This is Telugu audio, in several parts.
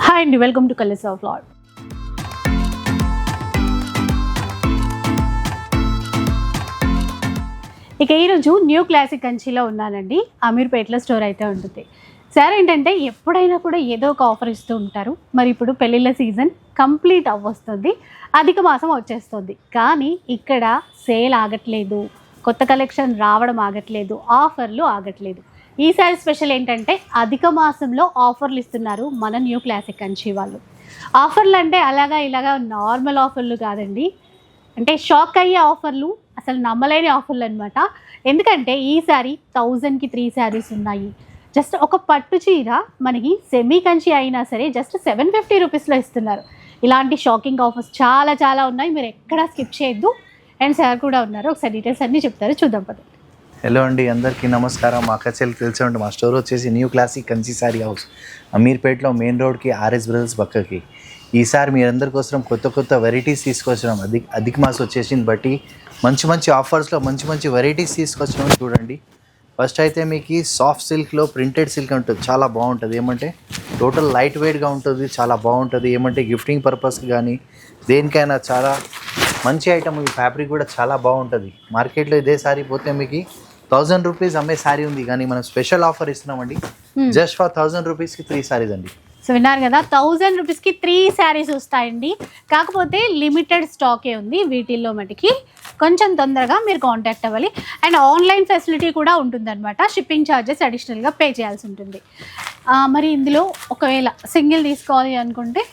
హాయ్ అండి, welcome to colours of lad. ఇక ఈరోజు న్యూ క్లాసిక్ కంచిలో ఉన్నానండి. అమీర్పేటలో స్టోర్ అయితే ఉంటుంది. సార్ ఏంటంటే ఎప్పుడైనా కూడా ఏదో ఒక ఆఫర్ ఇస్తూ ఉంటారు. మరి ఇప్పుడు పెళ్ళిళ్ళ సీజన్ కంప్లీట్ అవ్వొస్తుంది, అధిక మాసం వచ్చేస్తుంది. కానీ ఇక్కడ సేల్ ఆగట్లేదు, కొత్త కలెక్షన్ రావడం ఆగట్లేదు, ఆఫర్లు ఆగట్లేదు. ఈసారి స్పెషల్ ఏంటంటే అధిక మాసంలో ఆఫర్లు ఇస్తున్నారు మన న్యూ క్లాసిక్ కంచి వాళ్ళు. ఆఫర్లు అంటే అలాగా ఇలాగా నార్మల్ ఆఫర్లు కాదండి, అంటే షాక్ అయ్యే ఆఫర్లు, అసలు నమ్మలేని ఆఫర్లు అనమాట. ఎందుకంటే ఈసారి 1000కి 3 శారీస్ ఉన్నాయి. జస్ట్ ఒక పట్టు చీర మనకి సెమీ కంచి అయినా సరే జస్ట్ 750 రూపీస్లో ఇస్తున్నారు. ఇలాంటి షాకింగ్ ఆఫర్స్ చాలా చాలా ఉన్నాయి, మీరు ఎక్కడా స్కిప్ చేయొద్దు. అండ్ సార్ కూడా ఉన్నారు, ఒకసారి డీటెయిల్స్ అన్నీ చెప్తారు, చూద్దాం పదండి. హలో అండి, అందరికీ నమస్కారం. మా అక్కచెల్లి తెలిసే ఉంటుంది. మా స్టోర్ వచ్చేసి new classic Kanchi saree house, అమీర్పేటలో మెయిన్ రోడ్కి ఆర్ఎస్ బ్రదర్స్ పక్కకి. ఈసారి మీరందరి కోసం కొత్త వెరైటీస్ తీసుకొచ్చినాం. అధిక మాసం వచ్చేసింది బట్టి మంచి మంచి ఆఫర్స్లో మంచి వెరైటీస్ తీసుకొచ్చినాం. చూడండి, ఫస్ట్ అయితే మీకు సాఫ్ట్ సిల్క్లో ప్రింటెడ్ సిల్క్ ఉంటుంది, చాలా బాగుంటుంది. ఏమంటే టోటల్ లైట్ వెయిట్గా ఉంటుంది, చాలా బాగుంటుంది. ఏమంటే గిఫ్టింగ్ పర్పస్కి కానీ దేనికైనా చాలా మంచి ఐటమ్. ఈ ఫ్యాబ్రిక్ కూడా చాలా బాగుంటుంది. మార్కెట్లో ఇదే శారీ పోతే మీకు 1000 రూపీస్ అమ్మే శారీ ఉంది, కానీ మనం స్పెషల్ ఆఫర్ ఇస్తున్నామండి. జస్ట్ ఫర్ 1000 రూపీస్కి 3 శారీస్ అండి. సో విన్నారు కదా, 1000 రూపీస్కి 3 శారీస్ వస్తాయండి. కాకపోతే లిమిటెడ్ స్టాకే ఉంది వీటిల్లో. మటుకి కొంచెం తొందరగా మీరు కాంటాక్ట్ అవ్వాలి. అండ్ ఆన్లైన్ ఫెసిలిటీ కూడా ఉంటుందన్నమాట. షిప్పింగ్ ఛార్జెస్ అడిషనల్గా పే చేయాల్సి ఉంటుంది. మరి ఇందులో ఒకవేళ సింగిల్ తీసుకోవాలి అనుకుంటే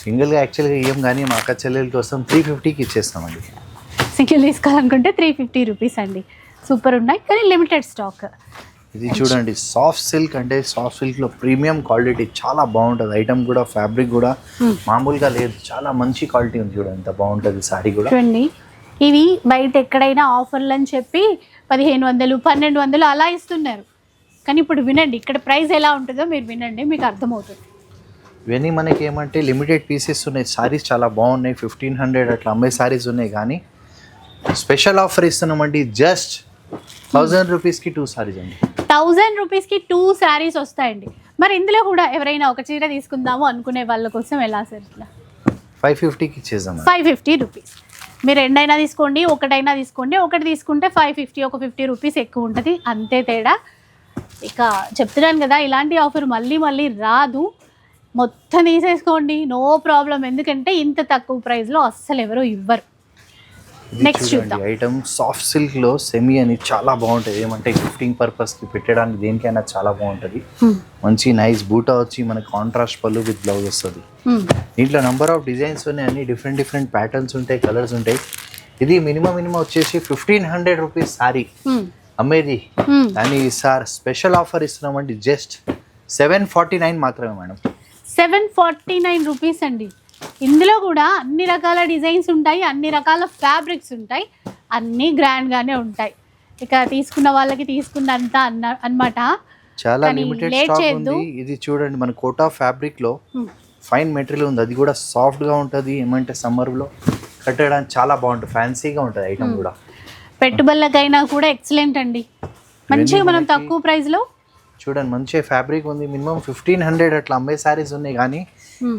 సింగిల్గా యాక్చువల్గా ఇవ్వం, కానీ మా అక్క చెల్లెల కోసం 350కి ఇచ్చేస్తామండి. సింగిల్ తీసుకోవాలనుకుంటే 350 రూపీస్ అండి. సూపర్ ఉన్నాయి, కానీ లిమిటెడ్ స్టాక్. ఇది చూడండి, సాఫ్ట్ సిల్క్ అంటే సాఫ్ట్ సిల్క్లో ప్రీమియం క్వాలిటీ, చాలా బాగుంటుంది. ఐటమ్ కూడా ఫ్యాబ్రిక్ కూడా మామూలుగా లేదు, చాలా మంచి క్వాలిటీ ఉంది. చూడండి ఎంత బాగుంటుంది సారీ కూడా. చూడండి, ఇవి బయట ఎక్కడైనా ఆఫర్లు అని చెప్పి 1500 1200 అలా ఇస్తున్నారు. కానీ ఇప్పుడు వినండి, ఇక్కడ ప్రైస్ ఎలా ఉంటుందో మీరు వినండి, మీకు అర్థమవుతుంది. ఇవన్నీ మనకి ఏమంటే లిమిటెడ్ పీసెస్ ఉన్నాయి. సారీస్ చాలా బాగున్నాయి, 1500 అట్లా అమ్మే సారీస్ ఉన్నాయి. కానీ స్పెషల్ ఆఫర్ ఇస్తున్నామండి. జస్ట్ 1000 రూపీస్కి 2 సారీస్ అండి. 1000 రూపీస్కి 2 శారీస్ వస్తాయండి. మరి ఇందులో కూడా ఎవరైనా ఒక చీర తీసుకుందాము అనుకునే వాళ్ళ కోసం ఎలా సార్? ఇట్లా 550కి ఇచ్చేద్దాం. 550 రూపీస్. మీరు రెండైనా తీసుకోండి, ఒకటైనా తీసుకోండి. ఒకటి తీసుకుంటే 550, ఒక 50 రూపీస్ ఎక్కువ ఉంటుంది, అంతే తేడా. ఇక చెప్తున్నాను కదా, ఇలాంటి ఆఫర్ మళ్ళీ రాదు. మొత్తం తీసేసుకోండి, నో ప్రాబ్లం. ఎందుకంటే ఇంత తక్కువ ప్రైస్లో అస్సలు ఎవరు ఇవ్వరు. నెక్స్ట్ చూద్దాం. ఐటమ్ సాఫ్ట్ సిల్క్లో సెమీ అని చాలా బాగుంటుంది. ఏమంటే గిఫ్టింగ్ పర్పస్కి పెట్టడానికి దేనికైనా చాలా బాగుంటుంది. మంచి నైస్ బూటా వచ్చి మనకి కాంట్రాస్ట్ పళ్ళు విత్ బ్లౌజ్ వస్తుంది. దీంట్లో నెంబర్ ఆఫ్ డిజైన్స్ ఉన్నాయి, అన్ని డిఫరెంట్ ప్యాటర్న్స్ ఉంటాయి, కలర్స్ ఉంటాయి. ఇది మినిమం వచ్చేసి 1500 రూపీస్ సారీ అమ్మేది. కానీ ఈసారి స్పెషల్ ఆఫర్ ఇస్తున్నామండి. జస్ట్ 749 మాత్రమే మేడం. 749 రూపీస్ అండి. ఇందులో కూడా అన్ని రకాల డిజైన్స్ ఉంటాయి, అన్ని రకాల ఫ్యాబ్రిక్స్ ఉంటాయి, అన్నీ గ్రాండ్గానే ఉంటాయి. ఇక తీసుకున్న వాళ్ళకి తీసుకున్నంత అన్నమాట. చాలా లిమిటెడ్ స్టాక్ ఉంది. ఇది చూడండి, మన కోటా ఫ్యాబ్రిక్ లో ఫైన్ మెటీరియల్ ఉంది. అది కూడా సాఫ్ట్ గా ఉంటుంది. ఏమంటే సమ్మర్ లో కట్టడానికి చాలా బాగుంటుంది, ఫ్యాన్సీగా ఉంటుంది ఐటమ్ కూడా. పెట్టుబడులకైనా కూడా ఎక్సలెంట్ అండి. మంచిగా మనం తక్కువ ప్రైస్ లో చూడండి, మంచి ఫ్యాబ్రిక్ ఉంది. మినిమం 1500 అట్లా అమ్మే సారీస్ ఉన్నాయి. కానీ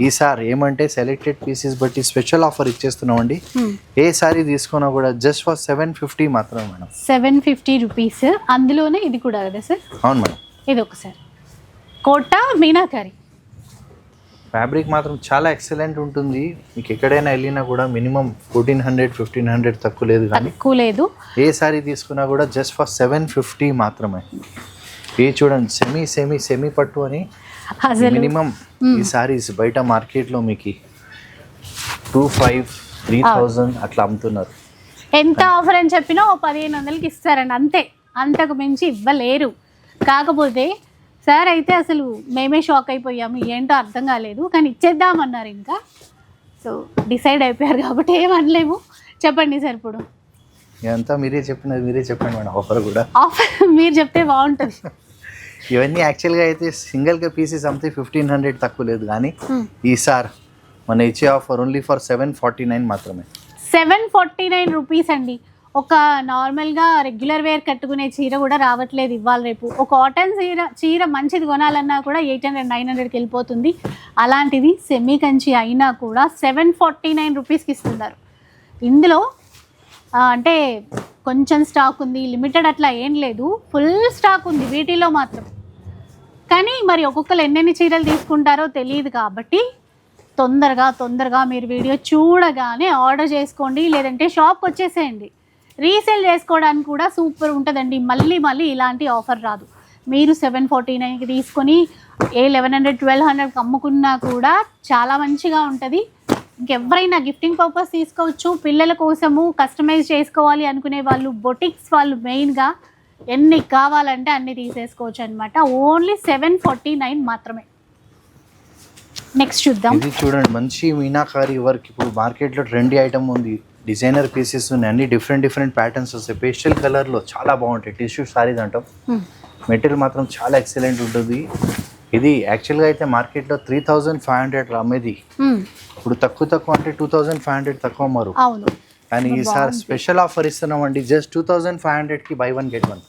ఈసారి ఏమంటే సెలెక్టెడ్ పీసెస్ బట్టి స్పెషల్ ఆఫర్ ఇచ్చేస్తున్నాం అండి. ఏ సారీ తీసుకున్నా కూడా జస్ట్ ఫర్ 750 మాత్రమే మేడం. 750 రూపీస్. అందులోనే ఇది కూడా కదా సార్? అవును మేడం. ఇది ఒకసారి కోటా మీనాకరి ఫ్యాబ్రిక్ మాత్రం చాలా ఎక్సలెంట్ ఉంటుంది. మీకు ఎక్కడైనా వెళ్ళినా కూడా మినిమం 1400 1500 తక్కువ లేదు. కానీ తక్కువ లేదు. ఏ సారీ తీసుకున్నా కూడా జస్ట్ ఫర్ 750 మాత్రమే. ఇది చూడండి, సెమీ పట్టు అని మినిమం ఈ సారీస్ బయట మార్కెట్లో మీకు 2500-3000 అట్లా అమ్ముతున్నారు. ఎంత ఆఫర్ అని చెప్పినా 1500కి ఇస్తారండి, అంతే. అంతకు మించి ఇవ్వలేరు. కాకపోతే సార్ అయితే అసలు మేమే షాక్ అయిపోయాము, ఏంటో అర్థం కాలేదు, కానీ ఇచ్చేద్దామన్నారు. ఇంకా సో డిసైడ్ అయిపోయారు కాబట్టి ఏమనలేము. చెప్పండి సార్. ఇప్పుడు ఇదంతా మీరే చెప్పండి మేడం. ఆఫర్ కూడా ఆఫర్ మీరు చెప్తే బాగుంటుంది. ఇవన్నీ యాక్చువల్గా అయితే సింగిల్గా పీసెస్ అమ్మితే 1500 తక్కువ లేదు. కానీ ఈసారి మన ఇచ్చే ఆఫర్ ఓన్లీ ఫర్ 749 మాత్రమే. 749 రూపీస్ అండి. ఒక నార్మల్గా రెగ్యులర్ వేర్ కట్టుకునే చీర కూడా రావట్లేదు ఇవాళ రేపు. ఒక కాటన్ చీర మంచిది కొనాలన్నా కూడా 800-900కి వెళ్ళిపోతుంది. అలాంటిది సెమీ కంచి అయినా కూడా 749 రూపీస్కి ఇస్తున్నారు. ఇందులో అంటే కొంచెం స్టాక్ ఉంది, లిమిటెడ్ అట్లా ఏం లేదు, ఫుల్ స్టాక్ ఉంది వీటిలో మాత్రం. కానీ మరి ఒక్కొక్కరు ఎన్నెన్ని చీరలు తీసుకుంటారో తెలియదు కాబట్టి తొందరగా మీరు వీడియో చూడగానే ఆర్డర్ చేసుకోండి, లేదంటే షాప్కి వచ్చేసేయండి. రీసేల్ చేసుకోవడానికి కూడా సూపర్ ఉంటుందండి. మళ్ళీ ఇలాంటి ఆఫర్ రాదు. మీరు 749కి తీసుకొని 1100-1200కి అమ్ముకున్నా కూడా చాలా మంచిగా ఉంటుంది. ఇంకెవరైనా గిఫ్టింగ్ పర్పస్ తీసుకోవచ్చు, పిల్లల కోసము కస్టమైజ్ చేసుకోవాలి అనుకునే వాళ్ళు, బొటిక్స్ వాళ్ళు మెయిన్గా ఎన్ని కావాలంటే అన్ని తీసేసుకోవచ్చు అనమాట. ఓన్లీ 749 మాత్రమే. నెక్స్ట్ చూద్దాం. ఇది చూడండి, మంచి మీనాకారి వర్క్. ఇప్పుడు మార్కెట్లో ట్రెండీ ఐటమ్ ఉంది, డిజైనర్ పీసెస్ ఉన్నాయి, అన్ని డిఫరెంట్ ప్యాటర్న్స్ వస్తాయి. పేస్టల్ కలర్లో చాలా బాగుంటాయి. టిష్యూ సారీస్ అంటాం. మెటీరియల్ మాత్రం చాలా ఎక్సలెంట్ ఉంటుంది. ఇది యాక్చువల్గా అయితే మార్కెట్లో 3500 అమ్మేది. ఇప్పుడు తక్కువ అంటే 2500 తక్కువ అమ్మారు. కానీ ఈసారి స్పెషల్ ఆఫర్ ఇస్తున్నామండి. జస్ట్ 2500కి buy 1 get 1.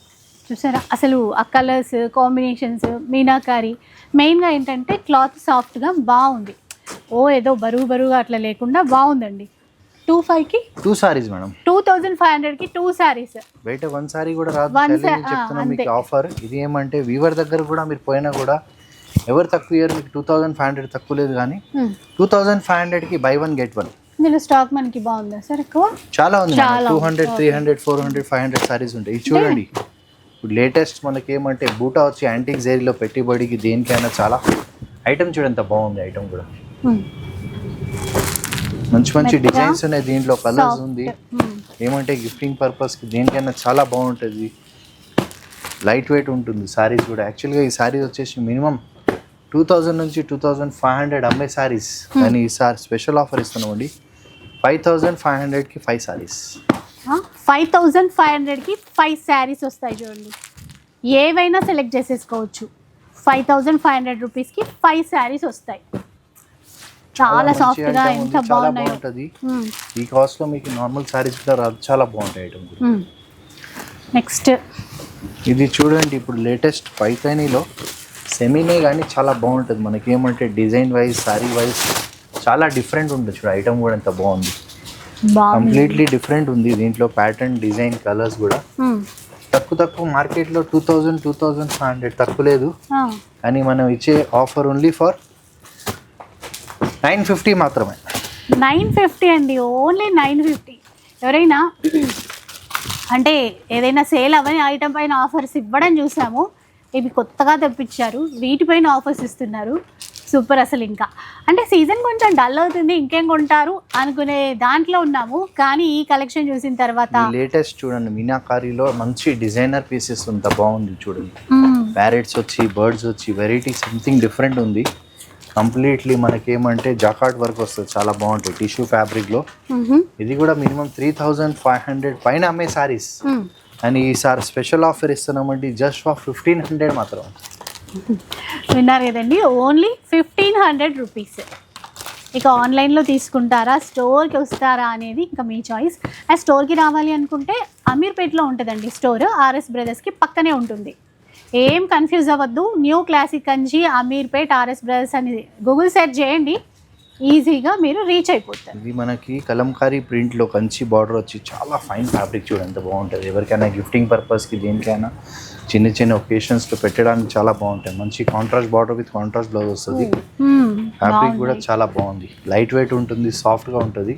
చూసారా అసలు ఆ కలర్స్ కాంబినేషన్స్, మీనాకారి మెయిన్గా ఏంటంటే క్లాత్ సాఫ్ట్గా బాగుంది. ఏదో బరువుగా అట్లా లేకుండా బాగుందండి. 25కి 2 సారీస్ మేడం. 2500కి 2 సారీస్. బయట 1 సారీ కూడా రాదు. చెప్తున్నా మీకు ఆఫర్. ఇది ఏమంటే వీవర్ దగ్గర కూడా మీరు పోయినా కూడా ఎవరు తక్కువ ఇయర్, మీకు 2500 తక్కువ లేదు. కానీ 2500కి buy 1 get 1. ఇందులో స్టాక్ మనకి బాగుందా సార్? ఎక్కువ చాలా ఉంది. 200, 300, 400, 500 సారీస్ ఉంటాయి. ఇది చూడండి, ఇప్పుడు లేటెస్ట్ మనకి ఏమంటే బూటా వచ్చి యాంటిక్ జరీలో పెట్టుబడికి దేనికైనా చాలా ఐటమ్ చూడండి, ఎంత బాగుంది ఐటమ్ కూడా. మంచి డిజైన్స్ ఉన్నాయి దీంట్లో, కలర్స్ ఉంది. ఏమంటే గిఫ్టింగ్ పర్పస్కి దేనికైనా చాలా బాగుంటుంది. లైట్ వెయిట్ ఉంటుంది సారీస్ కూడా. యాక్చువల్గా ఈ సారీస్ వచ్చేసి మినిమం 2000 నుంచి 2500 అమ్మే సారీస్. కానీ ఈసారి స్పెషల్ ఆఫర్ ఇస్తున్నామండి. 5500కి 5 సారీస్. 5500కి 5 శారీస్ వస్తాయి చూడండి. ఏవైనా సెలెక్ట్ చేసేసుకోవచ్చు. 5500 రూపీస్కి 5 శారీస్ వస్తాయి. చాలా సాఫ్ట్గా ఎంత బాగుంటుంది. ఈ కాస్ట్లో మీకు నార్మల్ సారీస్ కూడా రాదు, చాలా బాగుంటాయి ఐటమ్ కూడా. నెక్స్ట్ ఇది చూడండి, ఇప్పుడు లేటెస్ట్ పైతానీలో సెమీనే కానీ చాలా బాగుంటుంది. మనకి ఏమంటే డిజైన్ వైజ్, సారీ వైజ్ చాలా డిఫరెంట్ ఉంటుంది. చూడ ఐటమ్ కూడా ఎంత బాగుంది, కంప్లీట్లీ డిఫరెంట్ ఉంది. దీంట్లో ప్యాటర్న్, డిజైన్, కలర్స్ కూడా తక్కువ మార్కెట్లో 2500 తక్కువ లేదు. కానీ మనం ఇచ్చే ఆఫర్ ఓన్లీ ఫర్ 950 మాత్రమే. 950 అండి, ఓన్లీ 950. ఎవరైనా అంటే ఏదైనా సేల్ అవని ఐటమ్ పైన ఆఫర్స్ ఇవ్వడం చూసాము. ఇవి కొత్తగా తెప్పించారు, వీటిపైన ఆఫర్స్ ఇస్తున్నారు. సూపర్. అసలు ఇంకా అంటే సీజన్ కొంచెం డల్ అవుతుంది, ఇంకేం కొంటారు అనుకునే దాంట్లో ఉన్నాము. కానీ ఈ కలెక్షన్ చూసిన తర్వాత లేటెస్ట్ చూడండి, మీనాకారిలో మంచి డిజైనర్ పీసెస్ అంత బాగుంది చూడండి. ప్యారెట్స్ వచ్చి, బర్డ్స్ వచ్చి, వెరైటీ సంథింగ్ డిఫరెంట్ ఉంది. కంప్లీట్లీ మనకేమంటే జాకార్డ్ వర్క్ వస్తుంది, చాలా బాగుంటుంది టిష్యూ ఫ్యాబ్రిక్లో. ఇది కూడా మినిమం 3500 పైన అమ్మే సారీస్. అని ఈసారి స్పెషల్ ఆఫర్ ఇస్తున్నామండి, జస్ట్ ఫర్ 1500 మాత్రం. విన్నారు కదండి, ఓన్లీ 1500 రూపీస్. ఇక ఆన్లైన్లో తీసుకుంటారా, స్టోర్కి వస్తారా అనేది ఇంకా మీ చాయిస్. ఆ స్టోర్కి రావాలి అనుకుంటే అమీర్పేట్లో ఉంటుందండి స్టోర్, ఆర్ఎస్ బ్రదర్స్కి పక్కనే ఉంటుంది. ఏం కన్ఫ్యూజ్ అవ్వద్దు. New classic Kanchi Ameerpet RS brothers అని గూగుల్ సెర్చ్ చేయండి, ఈజీగా మీరు రీచ్ అయిపోతారు. ఇది మనకి కలంకారీ ప్రింట్లో కంచి బార్డర్ వచ్చి చాలా ఫైన్ ఫ్యాబ్రిక్ చూడండి, ఎంత బాగుంటుంది. ఎవరికైనా గిఫ్టింగ్ పర్పస్కి, దేనికైనా చిన్న ఒకేషన్స్లో పెట్టడానికి చాలా బాగుంటాయి. మంచి contrast border with contrast blouse వస్తుంది. ఫ్యాబ్రిక్ కూడా చాలా బాగుంది, లైట్ వెయిట్ ఉంటుంది, సాఫ్ట్గా ఉంటుంది.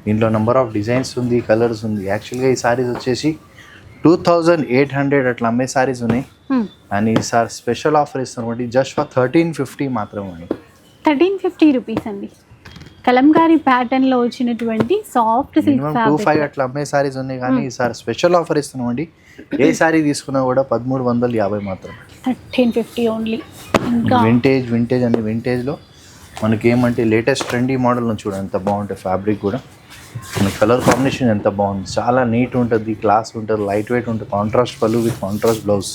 దీంట్లో నెంబర్ ఆఫ్ డిజైన్స్ ఉంది, కలర్స్ ఉంది. యాక్చువల్గా ఈ సారీస్ వచ్చేసి 2800 అట్లా అమ్మే సారీస్ ఉన్నాయి. అండ్ ఈసారి స్పెషల్ ఆఫర్ ఇస్తున్నాం జస్ట్ ఫర్ 1350 మాత్రమే. 1350 రూపీస్ అండి. కలంకారీ ప్యాటర్న్లో వచ్చినటువంటి సాఫ్ట్ సిల్క్ ఫ్యాబ్రిక్. 25 అట్లా అమ్మే సారీస్ ఉన్నాయి. కానీ ఈసారి స్పెషల్ ఆఫర్ ఇస్తున్నామండి. ఏ సారీ తీసుకున్నా కూడా 1350 మాత్రమే. 1350 ఓన్లీ. వింటేజ్ అండి. వింటేజ్లో మనకి ఏమంటే లేటెస్ట్ ట్రెండీ మోడల్ చూడండి, ఎంత బాగుంటుంది. ఫ్యాబ్రిక్ కూడా మన కలర్ కాంబినేషన్ ఎంత బాగుంది, చాలా నీట్ ఉంటుంది, క్లాస్ ఉంటుంది, లైట్ వెయిట్ ఉంటుంది. కాంట్రాస్ట్ పళ్ళు విత్ కాంట్రాస్ట్ బ్లౌజ్.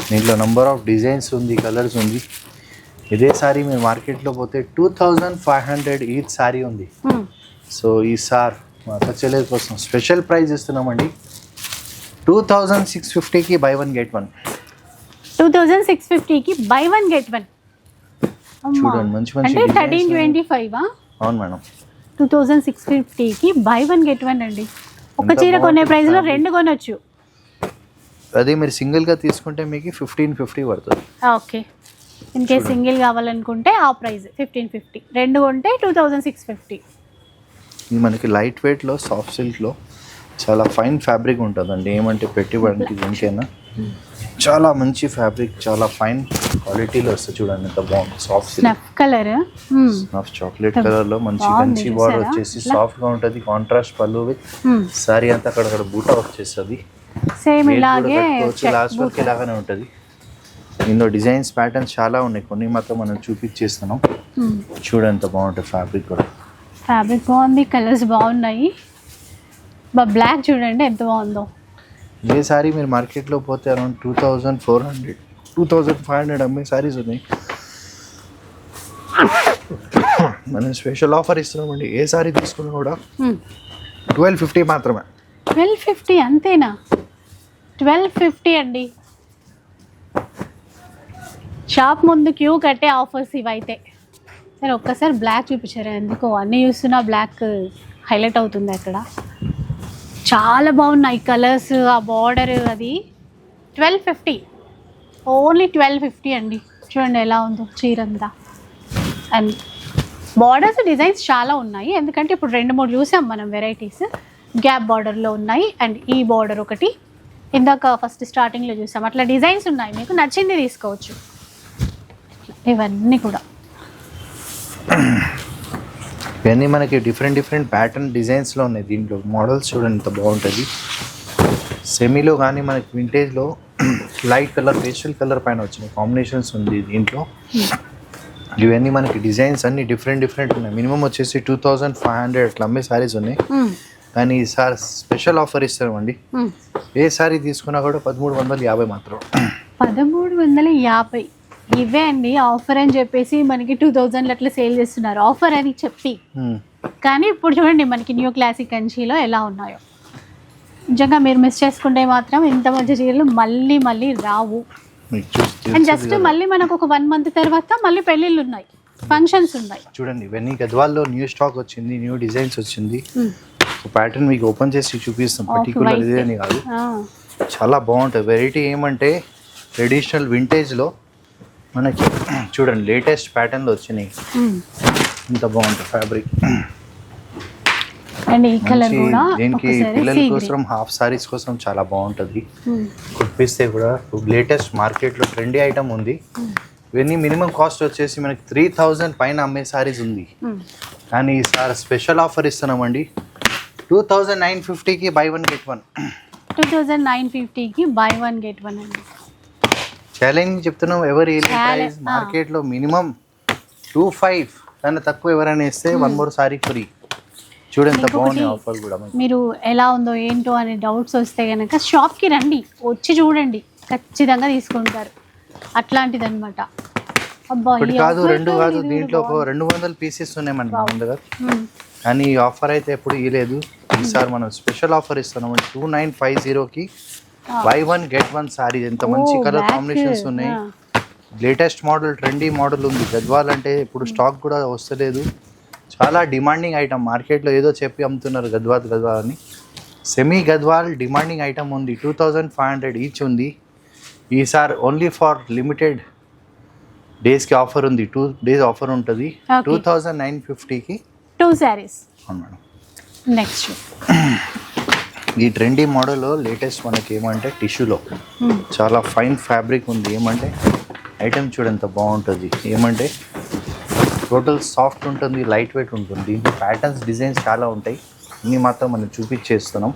దీంట్లో నెంబర్ ఆఫ్ డిజైన్స్ ఉంది, కలర్స్ ఉంది. ఇదే సారీ మీరు మార్కెట్లో పోతే 2500 ఈచ్ సారీ ఉంది. సో ఈసారి మా అక్క చెల్లెల కోసం స్పెషల్ ప్రైజ్ ఇస్తున్నామండి. 2650కి బై 1 గెట్ 1. 2650కి బై 1 గెట్ 1. చూడండి మంచి మంచి అంటే 1325 అవును మేడం. 2650కి బై 1 గెట్ 1 అండి. ఒక చీర కొనే ప్రైస్లో 2 కొనొచ్చు. అదే మీరు సింగిల్గా తీసుకుంటే మీకు 1550 పడుతుంది. ఓకే, ఇన్ కేస్ సింగిల్ కావాలనుకుంటే ఆ ప్రైస్ 1550, 2 కొంటే 2650. ఇది మనకి లైట్ వెయిట్లో సాఫ్ట్ సిల్క్లో చాలా ఫైన్ ఫ్యాబ్రిక్ ఉంటుందండి. ఏమంటే పెట్టుబడికి దేనికైనా చాలా మంచి ఫ్యాబ్రిక్, చాలా ఫైన్ క్వాలిటీలో వస్తుంది. చూడండి ఎంత బాగుంది. Soft snuff colour, snuff chocolate కలర్లో మంచి కంచి బార్డర్ వచ్చేసి సాఫ్ట్గా ఉంటుంది. కాంట్రాస్ట్ పళ్ళు విత్ సారీ అంతా అక్కడ బూట వచ్చేస్తుంది. సేమ్ ఇలాగే లాస్ట్ వరకు ఇలాగానే ఉంటుంది. ఇందులో డిజైన్స్ ప్యాటర్న్స్ చాలా ఉన్నాయి, కొన్ని మాత్రం మనం చూపించేస్తున్నాం. చూడండి ఎంత బాగుంటుంది ఫ్యాబ్రిక్ కూడా. ఫ్యాబ్రిక్ బాగుంది, కలర్స్ బాగున్నాయి. బ్లాక్ చూడండి ఎంత బాగుందో. ఏ సారీ మీరు మార్కెట్లో పోతే అరౌండ్ 2400, 2500 అమ్మే సారీస్ ఉన్నాయి. మనం స్పెషల్ ఆఫర్ ఇస్తున్నామండి. ఏ సారీ తీసుకున్నా కూడా 1250 మాత్రమే. 1250 అంతేనా? 1250 అండి. షాప్ ముందు క్యూ కట్టే ఆఫర్స్ ఇవైతే. సరే ఒక్కసారి బ్లాక్ చూపించారు, ఎందుకో అన్నీ చూస్తున్నా బ్లాక్ హైలైట్ అవుతుంది అక్కడ. చాలా బాగున్నాయి కలర్స్, ఆ బార్డర్ అది. 1250, ఓన్లీ 1250 అండి. చూడండి ఎలా ఉందో చీర అంతా. అండ్ బార్డర్స్ డిజైన్స్ చాలా ఉన్నాయి, ఎందుకంటే ఇప్పుడు 2-3 చూసాం మనం వెరైటీస్. గ్యాప్ బార్డర్లో ఉన్నాయి, అండ్ ఈ బార్డర్ ఒకటి ఇందాక ఫస్ట్ స్టార్టింగ్లో చూసాం. అట్లా డిజైన్స్ ఉన్నాయి, మీకు నచ్చింది తీసుకోవచ్చు. ఇవన్నీ కూడా ఇవన్నీ మనకి డిఫరెంట్ ప్యాటర్న్ డిజైన్స్లో ఉన్నాయి. దీంట్లో మోడల్స్ చూడండి ఎంత బాగుంటుంది. సెమీలో కానీ మనకి వింటేజ్లో లైట్ కలర్, పేస్టల్ కలర్ పైన వచ్చిన కాంబినేషన్స్ ఉంది దీంట్లో. ఇవన్నీ మనకి డిజైన్స్ అన్ని డిఫరెంట్ ఉన్నాయి. మినిమం వచ్చేసి 2500 అట్లా అమ్మే సారీస్ ఉన్నాయి. కానీ ఈసారి స్పెషల్ ఆఫర్ ఇస్తామండి. ఏ సారీ తీసుకున్నా కూడా 1350 మాత్రం. 1350 ఇవే అండి ఆఫర్ అని చెప్పేసి మనకి 2000 అట్లా సేల్ చేస్తున్నారు, ఆఫర్ అని చెప్పి. కానీ ఇప్పుడు చూడండి మనకి న్యూ క్లాసిక్ కంచిలో ఎలా ఉన్నాయో. నిజంగా మీరు మిస్ చేసుకుంటే మాత్రం ఇంత మంచి చీరలు మళ్ళీ రావు. అండ్ జస్ట్ మళ్ళీ మనకు ఒక 1 month తర్వాత మళ్ళీ పెళ్ళిళ్ళు ఉన్నాయి, ఫంక్షన్స్ ఉన్నాయి. చూడండి ఇవన్నీ గద్వాల్లో న్యూ స్టాక్ వచ్చింది, న్యూ డిజైన్స్ వచ్చింది. ప్యాటర్న్ మీకు ఓపెన్ చేసి చూపిస్తాం. పర్టికులర్ ఇదేని కాదు, చాలా బాగుంటుంది. వెరైటీ ఏమంటే ట్రెడిషనల్ వింటేజ్లో మనకి చూడండి లేటెస్ట్ ప్యాటర్న్లో వచ్చినాయి. ఇంత బాగుంటుంది ఫ్యాబ్రిక్. అండ్ ఈ కలర్ కూడా దీనికి పిల్లల కోసం హాఫ్ సారీస్ కోసం చాలా బాగుంటుంది. కుట్టిస్తే కూడా లేటెస్ట్ మార్కెట్లో ట్రెండీ ఐటమ్ ఉంది. ఇవన్నీ మినిమం కాస్ట్ వచ్చేసి మనకి 3000 పైన అమ్మే సారీస్ ఉంది. కానీ ఈసారి స్పెషల్ ఆఫర్ ఇస్తున్నామండి. 2950కి బై 1 గెట్ 1. 2950కి బై 1 గెట్ 1 అండి. ఛాలెంజ్ చెప్తున్నాం. ఎవరు ప్రైస్ మార్కెట్లో మినిమం 25 కన్నా తక్కువ ఎవరైనా ఇస్తే 1 more సారీ ఫ్రీ. చూడండి బాగుంది ఆఫర్ కూడా. మీరు ఎలా ఉందో ఏంటో అనే డౌట్స్ వస్తే కనుక షాప్కి రండి, వచ్చి చూడండి, ఖచ్చితంగా తీసుకుంటారు. అట్లాంటిది అనమాట. ఒకటి కాదు, 2 కాదు, దీంట్లో 200 పీసెస్ ఉన్నాయి మన దగ్గర. కానీ ఈ ఆఫర్ అయితే ఎప్పుడు ఇవ్వలేదు. ఈసారి మనం స్పెషల్ ఆఫర్ ఇస్తున్నాం. 2950కి బై 1 గెట్ 1 సారీ. ఎంత మంచి కలర్ కాంబినేషన్స్ ఉన్నాయి. లేటెస్ట్ మోడల్, ట్రెండీ మోడల్ ఉంది. గద్వాల్ అంటే ఇప్పుడు స్టాక్ కూడా వస్తలేదు. చాలా డిమాండింగ్ ఐటమ్. మార్కెట్లో ఏదో చెప్పి అమ్ముతున్నారు గద్వాల్ అని. సెమీ గద్వాల్ డిమాండింగ్ ఐటమ్ ఉంది. 2500 ఈచ్ ఉంది. ఈసారి ఓన్లీ ఫర్ లిమిటెడ్ డేస్కి ఆఫర్ ఉంది. 2 days ఆఫర్ ఉంటుంది. 2950కి 2 sarees. అవును మేడం. నెక్స్ట్ ఈ ట్రెండీ మోడల్లో లేటెస్ట్ మనకి ఏమంటే టిష్యూలో చాలా ఫైన్ ఫ్యాబ్రిక్ ఉంది. ఏమంటే ఐటమ్ చూడంత బాగుంటుంది. ఏమంటే టోటల్ సాఫ్ట్ ఉంటుంది, లైట్ వెయిట్ ఉంటుంది. దీంట్లో ప్యాటర్న్స్, డిజైన్స్ చాలా ఉంటాయి. ఇన్ని మాత్రం మనం చూపించేస్తున్నాం.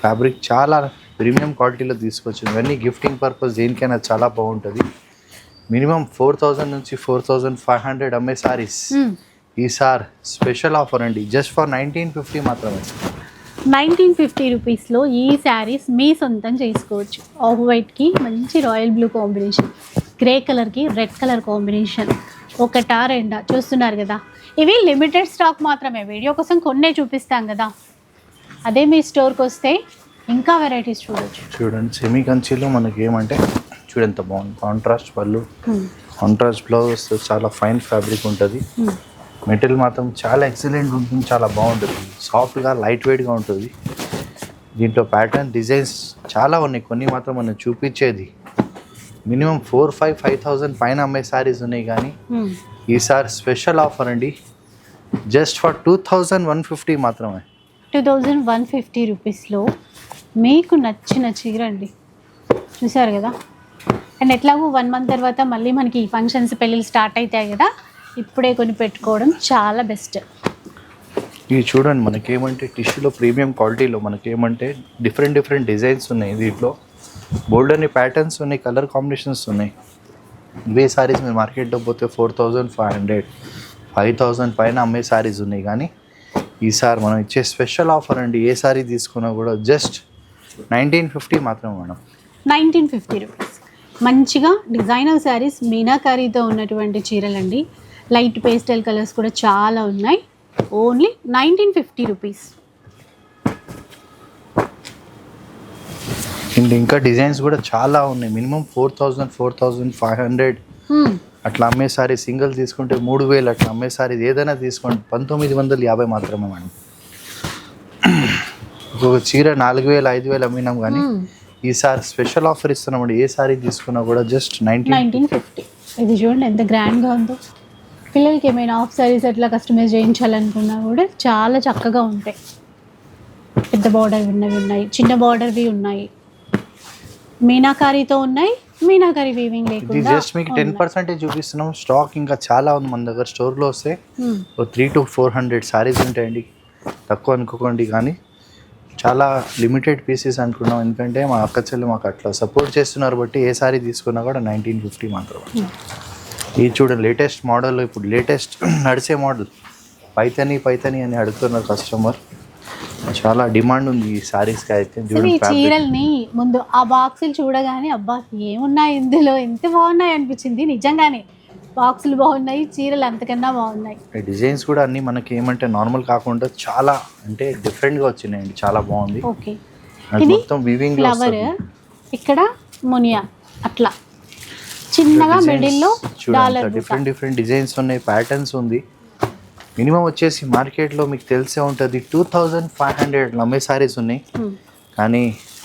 ఫ్యాబ్రిక్ చాలా ప్రీమియం క్వాలిటీలో తీసుకొచ్చింది. ఇవన్నీ గిఫ్టింగ్ పర్పస్ దేనికైనా చాలా బాగుంటుంది. మినిమం 4000 నుంచి 4500 అమ్మే సారీస్ ఈసారి స్పెషల్ ఆఫర్ అండి. జస్ట్ ఫర్ 1950 మాత్రమే. 1950 రూపీస్లో ఈ శారీస్ మీ సొంతం చేసుకోవచ్చు. ఆఫ్ వైట్కి మంచి రాయల్ బ్లూ కాంబినేషన్, గ్రే కలర్కి రెడ్ కలర్ కాంబినేషన్. ఒకటా రెండా చూస్తున్నారు కదా. ఇవి లిమిటెడ్ స్టాక్ మాత్రమే, వీడియో కోసం కొన్నే చూపిస్తాం కదా. అదే మీ స్టోర్కి వస్తే ఇంకా వెరైటీస్ చూడొచ్చు. చూడండి సెమీ కంచిలో మనకి ఏమంటే చూడండి ఎంత బాగుంది. కాంట్రాస్ట్ పళ్ళు, కాంట్రాస్ట్ బ్లౌజ్, చాలా ఫైన్ ఫ్యాబ్రిక్ ఉంటుంది. మెటీరియల్ మాత్రం చాలా ఎక్సలెంట్ ఉంటుంది, చాలా బాగుంటుంది. సాఫ్ట్గా లైట్ వెయిట్గా ఉంటుంది. దీంట్లో ప్యాటర్న్ డిజైన్స్ చాలా ఉన్నాయి. కొన్ని మాత్రం మనం చూపించేది మినిమం 4,000-5,000 పైన అమ్మే శారీస్ ఉన్నాయి. కానీ ఈసారి స్పెషల్ ఆఫర్ అండి, జస్ట్ ఫర్ 2,150 మాత్రమే. 2,150 రూపీస్లో మీకు నచ్చిన చీర అండి. చూసారు కదా. అండ్ ఎట్లాగో 1 మంత్ తర్వాత మళ్ళీ మనకి ఫంక్షన్స్ పెళ్ళిళ్ళు స్టార్ట్ అవుతాయి కదా, ఇప్పుడే కొని పెట్టుకోవడం చాలా బెస్ట్. ఇవి చూడండి మనకేమంటే టిష్యూలో ప్రీమియం క్వాలిటీలో మనకేమంటే డిఫరెంట్ డిజైన్స్ ఉన్నాయి. దీంట్లో బోల్డ్ అనే ప్యాటర్న్స్ ఉన్నాయి, కలర్ కాంబినేషన్స్ ఉన్నాయి. ఇవే సారీస్ మీరు మార్కెట్లో పోతే 4,500, 5,000 పైన అమ్మే సారీస్ ఉన్నాయి. కానీ ఈసారి మనం ఇచ్చే స్పెషల్ ఆఫర్ అండి, ఏ సారీ తీసుకున్నా కూడా జస్ట్ 1950 మాత్రమే మేడం. 1950 రూపీస్. మంచిగా డిజైనర్ శారీస్ మీనాకారీతో ఉన్నటువంటి చీరలండి. లైట్ పేస్టల్ కలర్స్ కూడా చాలా ఉన్నాయి. Only 1950 rupees. అండ్ ఇంకా డిజైన్స్ కూడా చాలా ఉన్నాయి. మినిమం 4,000, 4,500 అట్లా అమ్మే సారీ సింగిల్ తీసుకుంటే 3,000 అట్లా అమ్మే సారీ ఏదైనా తీసుకోండి 1,950 మాత్రమే మేడం. ఒక చీర 4,000, 5,000 అమ్మినాం. కానీ ఈసారి స్పెషల్ ఆఫర్ ఇస్తున్నామండి, ఏ సారీ తీసుకున్నా కూడా జస్ట్ 1950. ఇది చూడండి ఎంత గ్రాండ్గా ఉందో. పిల్లలకి ఏమైనా ఆఫ్ సారీస్ అట్లా కస్టమైజ్ చేయించాలనుకున్నా కూడా చాలా చక్కగా ఉంటాయి. పెద్ద బార్డర్ ఉన్నవి ఉన్నాయి, చిన్న బార్డర్వి ఉన్నాయి, మీనాకారీతో ఉన్నాయి, మీనాకారీ వీవింగ్ ఇది లేకుండా. జస్ట్ మీకు 10% చూపిస్తున్నాం. స్టాక్ ఇంకా చాలా ఉంది మన దగ్గర. స్టోర్లో వస్తే 300 to 400 సారీస్ ఉంటాయండి, తక్కువ అనుకోకండి. కానీ చాలా లిమిటెడ్ పీసెస్ అనుకున్నాం, ఎందుకంటే మా అక్క చెల్లి మాకు అట్లా సపోర్ట్ చేస్తున్నారు. బట్టి ఏ సారీ తీసుకున్నా కూడా 1950 మాత్రమే. ఇది చూడండి లేటెస్ట్ మోడల్, ఇప్పుడు లేటెస్ట్ నడిచే మోడల్ పైతని అని అడుగుతున్నారు కస్టమర్. చాలా డిమాండ్ ఉంది ఈ సారీస్కి అయితే. ఈ చీరల్ని ముందు ఆ బాక్సులు చూడగానే అబ్బా ఏమున్నాయి ఇందులో, ఎంత బాగున్నాయి అనిపించింది. నిజంగానే బాక్సులు బాగున్నాయి, చీరలు అంతకన్నా బాగున్నాయి. డిజైన్స్ కూడా అన్ని మనకి ఏమంటే నార్మల్ కాకుండా చాలా అంటే డిఫరెంట్గా వచ్చినాయండి, చాలా బాగుంది. ఓకే, అది మొత్తం వీవింగ్ ఫ్లవర్, ఇక్కడ మునియా అట్లా చిన్నగా మిడిల్లో డాలర్. డిఫరెంట్ డిజైన్స్ ఉన్నాయి, ప్యాటర్న్స్ ఉంది. మినిమం వచ్చేసి మార్కెట్లో మీకు తెలిసే ఉంటుంది 2,500 అమ్మే సారీస్ ఉన్నాయి. కానీ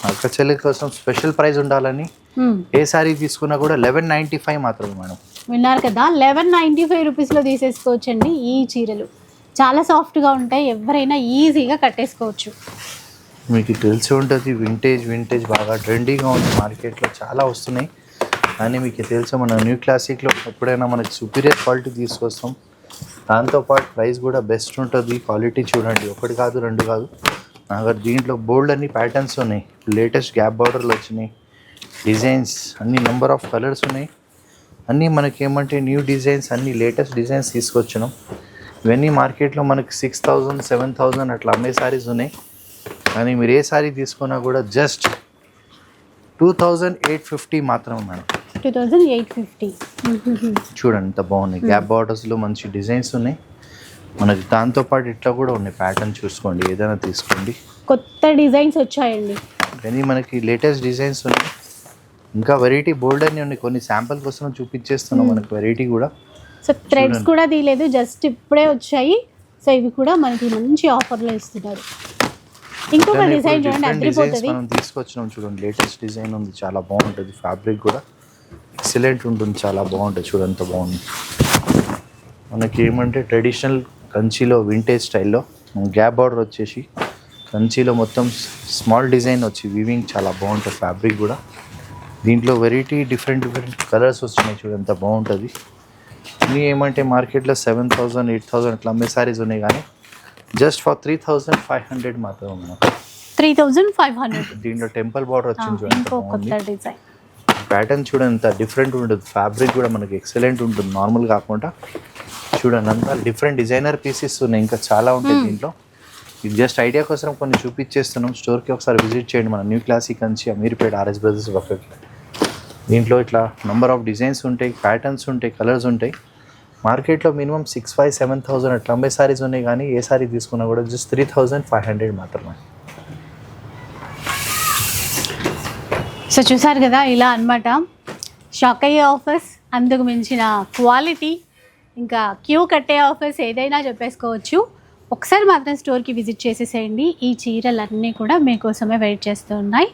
అక్క చెల్లి కోసం స్పెషల్ ప్రైస్ ఉండాలని ఏ సారీ తీసుకున్నా కూడా 1195 మాత్రమే మేడం. విన్నారు కదా, 1195 రూపీస్లో తీసేసుకోవచ్చండి. ఈ చీరలు చాలా సాఫ్ట్గా ఉంటాయి, ఎవరైనా ఈజీగా కట్టేసుకోవచ్చు. మీకు తెలిసి ఉంటుంది వింటేజ్ బాగా ట్రెండీగా ఉంది, మార్కెట్లో చాలా వస్తున్నాయి. కానీ మీకు తెలుసు మన న్యూ క్లాసిక్లో ఎప్పుడైనా మనకి సుపీరియర్ క్వాలిటీ తీసుకొస్తాం. దాంతోపాటు ప్రైస్ కూడా బెస్ట్ ఉంటుంది. క్వాలిటీ చూడండి, 1 కాదు 2 కాదు, నాకు దీంట్లో బోల్డ్ అన్ని ప్యాటర్న్స్ ఉన్నాయి. లేటెస్ట్ గ్యాప్ బార్డర్లు వచ్చినాయి, డిజైన్స్ అన్ని నెంబర్ ఆఫ్ కలర్స్ ఉన్నాయి. అన్నీ మనకి ఏమంటే న్యూ డిజైన్స్, అన్ని లేటెస్ట్ డిజైన్స్ తీసుకొచ్చినాం. ఇవన్నీ మార్కెట్లో మనకి 6,000, 7,000 అట్లా అమ్మే సారీస్ ఉన్నాయి. కానీ మీరు ఏ సారీ తీసుకున్నా కూడా జస్ట్ 2,850 మాత్రమే మేడం. 2,850. చూడండి ఎంత బాగున్నాయి, గ్యాప్ బార్డర్స్లో మంచి డిజైన్స్ ఉన్నాయి మనకి. దాంతోపాటు ఇట్లా కూడా ఉన్నాయి ప్యాటర్న్, చూసుకోండి ఏదైనా తీసుకోండి. కొత్త డిజైన్స్ వచ్చాయండి, కానీ మనకి లేటెస్ట్ డిజైన్స్ ఉన్నాయి. ఇంకా వెరైటీ బోల్డ్ అని ఉన్నాయి, కొన్ని శాంపుల్ కోసం చూపించేస్తున్నాం మనకి వెరైటీ కూడా. సో థ్రెడ్స్ కూడా తీయలేదు, జస్ట్ ఇప్పుడే వచ్చాయి. సో ఇవి కూడా మనకి మంచి ఆఫర్లో ఇస్తున్నారు. ఇంకొక డిజైన్ చూడండి, అదిరిపోతుంది. మనం తీసుకొచ్చినాం చూడండి, లేటెస్ట్ డిజైన్ ఉంది, చాలా బాగుంటుంది. ఫ్యాబ్రిక్ కూడా ఎక్సలెంట్ ఉంటుంది, చాలా బాగుంటుంది. చూడండి ఎంత బాగుంది. మనకి ఏమంటే ట్రెడిషనల్ కంచిలో వింటేజ్ స్టైల్లో గ్యాప్ బార్డర్ వచ్చేసి కంచిలో మొత్తం స్మాల్ డిజైన్ వచ్చి వీవింగ్ చాలా బాగుంటుంది. ఫ్యాబ్రిక్ కూడా దీంట్లో వెరైటీ డిఫరెంట్ కలర్స్ వస్తున్నాయి, చూడండి ఎంత బాగుంటుంది. ఇవి ఏమంటే మార్కెట్లో 7,000, 8,000 అట్లా అమ్మే సారీస్ ఉన్నాయి. కానీ జస్ట్ ఫర్ 3,500 మాత్రమే మనం. 3,500. దీంట్లో టెంపుల్ బార్డర్ వచ్చింది చూడండి, ఇంకో కొత్త డిజైన్. ప్యాటర్న్ చూడండి ఎంత డిఫరెంట్ ఉంటుంది. ఫ్యాబ్రిక్ కూడా మనకి ఎక్సలెంట్ ఉంటుంది, నార్మల్ కాకుండా. చూడండి అంతా డిఫరెంట్ డిజైనర్ పీసెస్ ఉన్నాయి, ఇంకా చాలా ఉంటాయి దీంట్లో. ఇది జస్ట్ ఐడియా కోసం కొన్ని చూపించేస్తున్నాం. స్టోర్కి ఒకసారి విజిట్ చేయండి, మన new classic Kanchi Ameerpet RS brothers పక్కకి. దీంట్లో ఇట్లా నెంబర్ ఆఫ్ డిజైన్స్ ఉంటాయి, ప్యాటర్న్స్ ఉంటాయి, కలర్స్ ఉంటాయి. మార్కెట్లో మినిమం 6,500, 7,000 అట్లా అమ్మే సారీస్ ఉన్నాయి. కానీ ఏ సారీ తీసుకున్నా కూడా జస్ట్ 3,500 మాత్రమే. సో చూసారు కదా, ఇలా అన్నమాట. షాక్ అయ్యే ఆఫర్స్, అందుకు మించిన క్వాలిటీ, ఇంకా క్యూ కట్టే ఆఫర్స్ ఏదైనా చెప్పేసుకోవచ్చు. ఒకసారి మాత్రం స్టోర్కి విజిట్ చేసేసేయండి. ఈ చీరలన్నీ కూడా మీకోసమే వెయిట్ చేస్తూ ఉన్నాయి.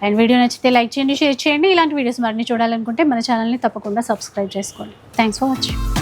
అండ్ వీడియో నచ్చితే లైక్ చేయండి, షేర్ చేయండి. ఇలాంటి వీడియోస్ మరిన్ని చూడాలనుకుంటే మన ఛానల్ని తప్పకుండా సబ్స్క్రైబ్ చేసుకోండి. Thanks for watching.